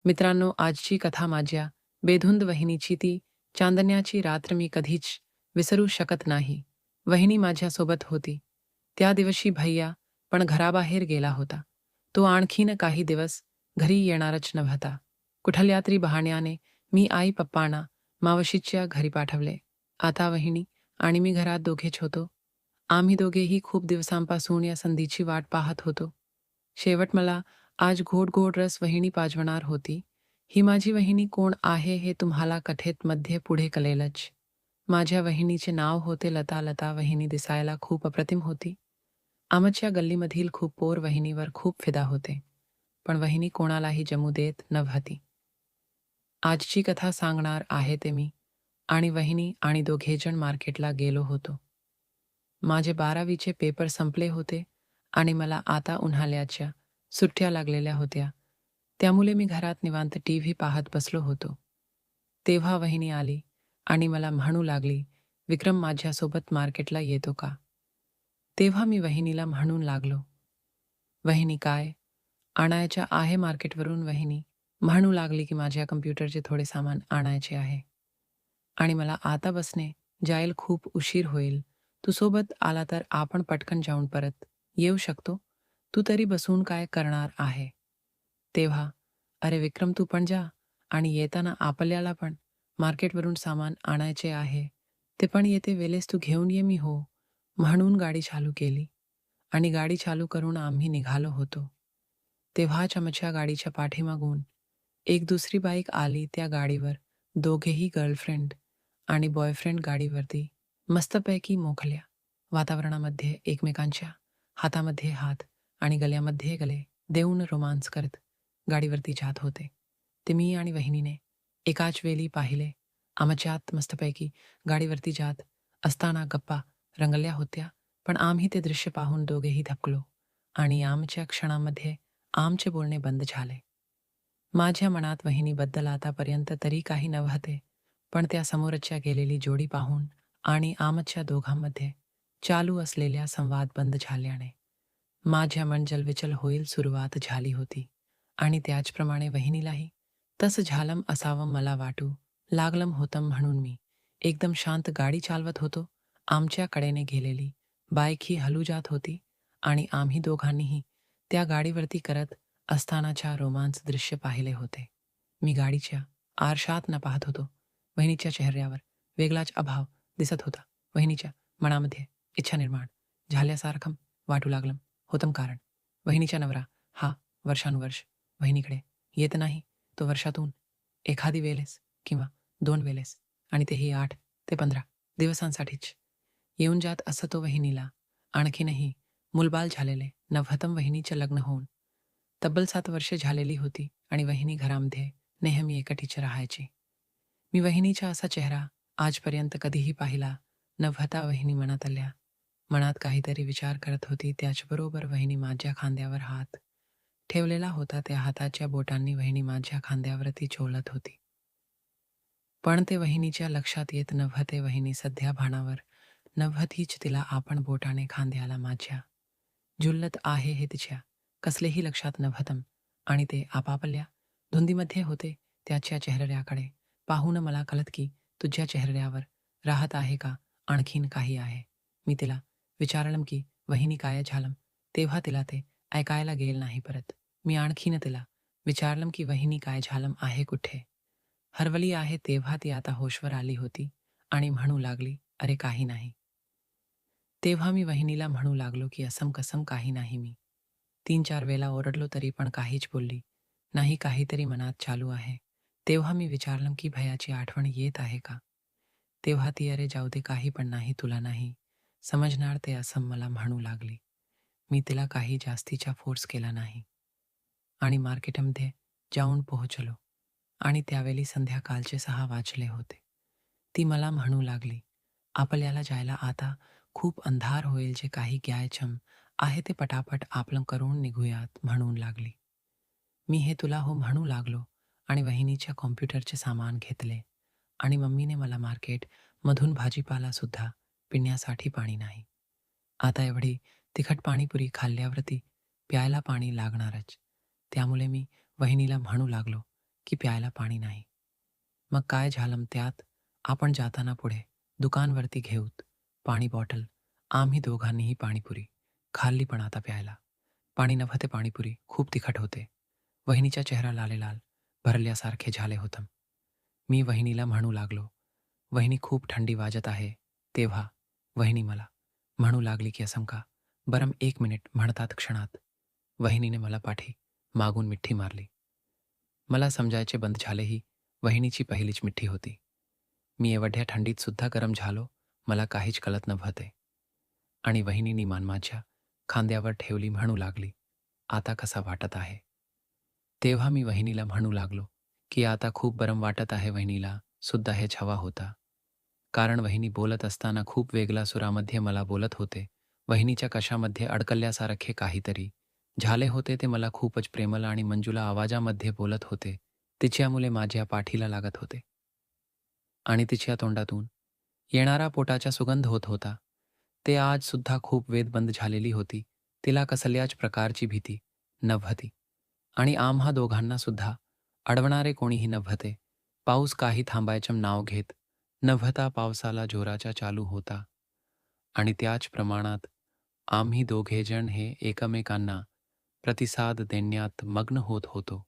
मित्रांनो, आजची कथा माझ्या बेधुंद वहिनीची, ती चांदण्याची रात्र मी कधीच विसरू शकत नाही. वहिनी माझ्यासोबत होती. त्या दिवशी भैया पण घराबाहेर गेला होता. तो आणखीन काही दिवस घरी येणारच नव्हता. कुठल्या तरी बहाण्याने मी आई पप्पांना मावशीच्या घरी पाठवले. आता वहिनी आणि मी घरात दोघेच होतो. आम्ही दोघेही खूप दिवसांपासून या संधीची वाट पाहत होतो. शेवट मला आज घोट घोट रस वहिनी पाजवणार होती. ही माझी वहिनी कोण आहे हे तुम्हाला कथेत मध्ये पुढे कळेलच. माझ्या वहिनीचे नाव होते लता. लता वहिनी दिसायला खूप अप्रतिम होती. आमच्या गल्लीमधील खूप पोर वहिनीवर खूप फिदा होते. पण वहिनी कोणालाही जमू देत नव्हती. आजची कथा सांगणार आहे ते मी आणि वहिनी आणि दोघेजण मार्केटला गेलो होतो. माझे 12वीचे पेपर संपले होते आणि मला आता उन्हाळ्याच्या सुट्ट्या लागलेल्या होत्या. त्यामुळे मी घरात निवांत टीव्ही पाहत बसलो होतो. तेव्हा वहिनी आली आणि मला म्हणू लागली, "विक्रम, माझ्यासोबत मार्केटला येतो का?" तेव्हा मी वहिनीला म्हणून लागलो, "वहिनी, काय आणायचं आहे मार्केटवरून?" वहिनी म्हणू लागली की माझ्या कम्प्युटरचे थोडे सामान आणायचे आहे आणि मला आता बसने जाईल, खूप उशीर होईल. तू सोबत आला तर आपण पटकन जाऊन परत येऊ शकतो. तू तरी बसून काय करणार आहे? तेव्हा, "अरे विक्रम, तू पण जा आणि येताना आपल्याला पण मार्केटवरून सामान आणायचे आहे. ते पण येते वेळेस तू घेऊन ये." मी हो म्हणून गाडी चालू केली आणि गाडी चालू करून आम्ही निघालो होतो. तेव्हाच आमच्या गाडीच्या पाठीमागून एक दुसरी बाईक आली. त्या गाडीवर दोघेही गर्लफ्रेंड आणि बॉयफ्रेंड गाडीवरती मस्तपैकी मोकळ्या वातावरणामध्ये एकमेकांच्या हातामध्ये हात आणि गळ्यामध्ये गळे देऊन रोमांस करत गाडीवरती जात होते. ते मी आणि वहिनीने एकाच वेळी पाहिले. आमच्यात मस्तपैकी गाडीवरती जात असताना गप्पा रंगल्या होत्या. पण आम्ही ते दृश्य पाहून दोघेही थकलो आणि आमच्या क्षणामध्ये आमचे बोलणे बंद झाले. माझ्या मनात वहिनीबद्दल आतापर्यंत तरी काही नव्हते, पण त्या समोरच्या गेलेली जोडी पाहून आणि आमच्या दोघांमध्ये चालू असलेल्या संवाद बंद झाल्याने माझ्या मन जलविचल होईल सुरुवात झाली होती. आणि त्याचप्रमाणे वहिनीलाही तसं झालं असावं मला वाटू लागलं होतं. म्हणून मी एकदम शांत गाडी चालवत होतो. आमच्या कडेने गेलेली बाईक ही हलू जात होती आणि आम्ही दोघांनीही त्या गाडीवरती करत असतानाच्या रोमांच दृश्य पाहिले होते. मी गाडीच्या आरशात न पाहत होतो. वहिनीच्या चेहऱ्यावर वेगळाच अभाव दिसत होता. वहिनीच्या मनामध्ये इच्छा निर्माण झाल्यासारखं वाटू लागलं होतं, कारण वहिनीचा नवरा हा वर्षानुवर्ष वहिनीकडे येत नाही. तो वर्षातून एखादी वेळेस किंवा 2 वेळेस, आणि तेही 8 ते 15 दिवसांसाठीच येऊन जात असं. तो वहिनीला आणखीनही मुलबाल झालेले नव्हतं. वहिनीचे लग्न होऊन तब्बल 7 वर्षे झालेली होती आणि वहिनी घरामध्ये नेहमी एकटीच राहायची. मी वहिनीचा असा चेहरा आजपर्यंत कधीही पाहिला नव्हता. वहिनी मनात काहीतरी विचार करत होती. त्याचबरोबर वहिनी माझ्या खांद्यावर हात ठेवलेला होता. त्या हाताच्या बोटांनी वहिनी माझ्या खांद्यावरती चोळत होती. पण ते वहिनीच्या लक्षात येत नव्हते. वहिनी सध्या भानावर नव्हतीच. तिला आपण बोटाने खांद्याला माझ्या झुलत आहे हे तिच्या कसलेही लक्षात नव्हतं आणि ते आपापल्या धुंदीमध्ये होते. त्याच्या चेहऱ्याकडे पाहून मला कळत की तुझ्या चेहऱ्यावर राहत आहे का आणखीन काही आहे? मी तिला विचारलं की वहिनी काय झालं? तेव्हा तिला ते ऐकायला गेलं नाही. परत मी आणखीन तिला विचारलं की वहिनी काय झालं आहे, कुठे हरवली आहे? तेव्हा ती आता होशवर आली होती आणि म्हणू लागली, "अरे काही नाही." तेव्हा मी वहिनीला म्हणू लागलो की असम कसम काही नाही. मी 3-4 वेळा ओरडलो तरी पण काहीच बोलली नाही. काहीतरी मनात चालू आहे. तेव्हा मी विचारलं की भयाची आठवण येत आहे का? तेव्हा ती, "अरे जाऊ दे, काही पण नाही, तुला नाही समजणार ते," असं मला म्हणू लागली. मी तिला काही जास्तीचा फोर्स केला नाही आणि मार्केटमध्ये जाऊन पोहोचलो आणि त्यावेळी संध्याकाळचे 6 वाजले होते. ती मला म्हणू लागली, "आपल्याला जायला आता खूप अंधार होईल. जे काही घ्यायचं आहे ते पटापट आपण करून निघूयात," म्हणून लागली. मी हे तुला हो म्हणू लागलो आणि वहिनीच्या कॉम्प्युटरचे सामान घेतले आणि मम्मीने मला मार्केट मधून भाजीपाला सुद्धा पिण्यासाठी पाणी नाही. आता एवढी तिखट पाणीपुरी खाल्ल्यावरती प्यायला पाणी लागणारच. त्यामुळे मी वहिनीला म्हणू लागलो, की प्यायला पाणी नाही. मग काय झालं त्यात? आपण जाताना पुढे दुकानवरती घेऊत पाणी बॉटल. आम्ही दोघांनीही पाणीपुरी खाल्ली, पण आता प्यायला पाणी नव्हते. पाणीपुरी खूप तिखट होते. वहिनीचा चेहरा लालेलाल भरल्यासारखे झाले होतं. मी वहिनीला म्हणू लागलो, "वहिनी, खूप थंडी वाजत आहे." तेव्हा वहिनी मला म्हणू लागली की "असं का बरं, 1 मिनिट" म्हणतात क्षणात वहिनीने मला पाठी मागून मिठी मारली. मला समजायचे बंद झाले. ही वहिनीची पहिलीच मिठी होती. मी एवढ्या थंडीत सुद्धा गरम झालो, मला काहीच कळत नव्हते. आणि वहिनीनी मान माझ्या खांद्यावर ठेवली, म्हणू लागली, "आता कसा वाटत आहे?" तेव्हा मी वहिनीला म्हणू लागलो की "आता खूप बरं वाटत आहे." वहिनीला सुद्धा हेच हवा होता, कारण वहिनी बोलत असताना खूप वेगळ्या सुरामध्ये मला बोलत होते. वहिनीच्या कशामध्ये अडकल्यासारखे काहीतरी झाले होते. ते मला खूपच प्रेमळ आणि मंजुला आवाजामध्ये बोलत होते. तिच्यामुळे माझ्या पाठीला लागत होते आणि तिच्या तोंडातून येणारा पोटाचा सुगंध होत होता. ते आज सुद्धा खूप वेदबंद झालेली होती. तिला कसल्याच प्रकारची भीती नव्हती आणि आम्हा दोघांना सुद्धा अडवणारे कोणीही नव्हते. पाऊस काही थांबायचं नाव घेत नव्हता. पावसाला जोराचा चालू होता आणि त्याच प्रमाणात आम्ही दोघेजण हे एकमेकांना प्रतिसाद देण्यात मग्न होत होतो.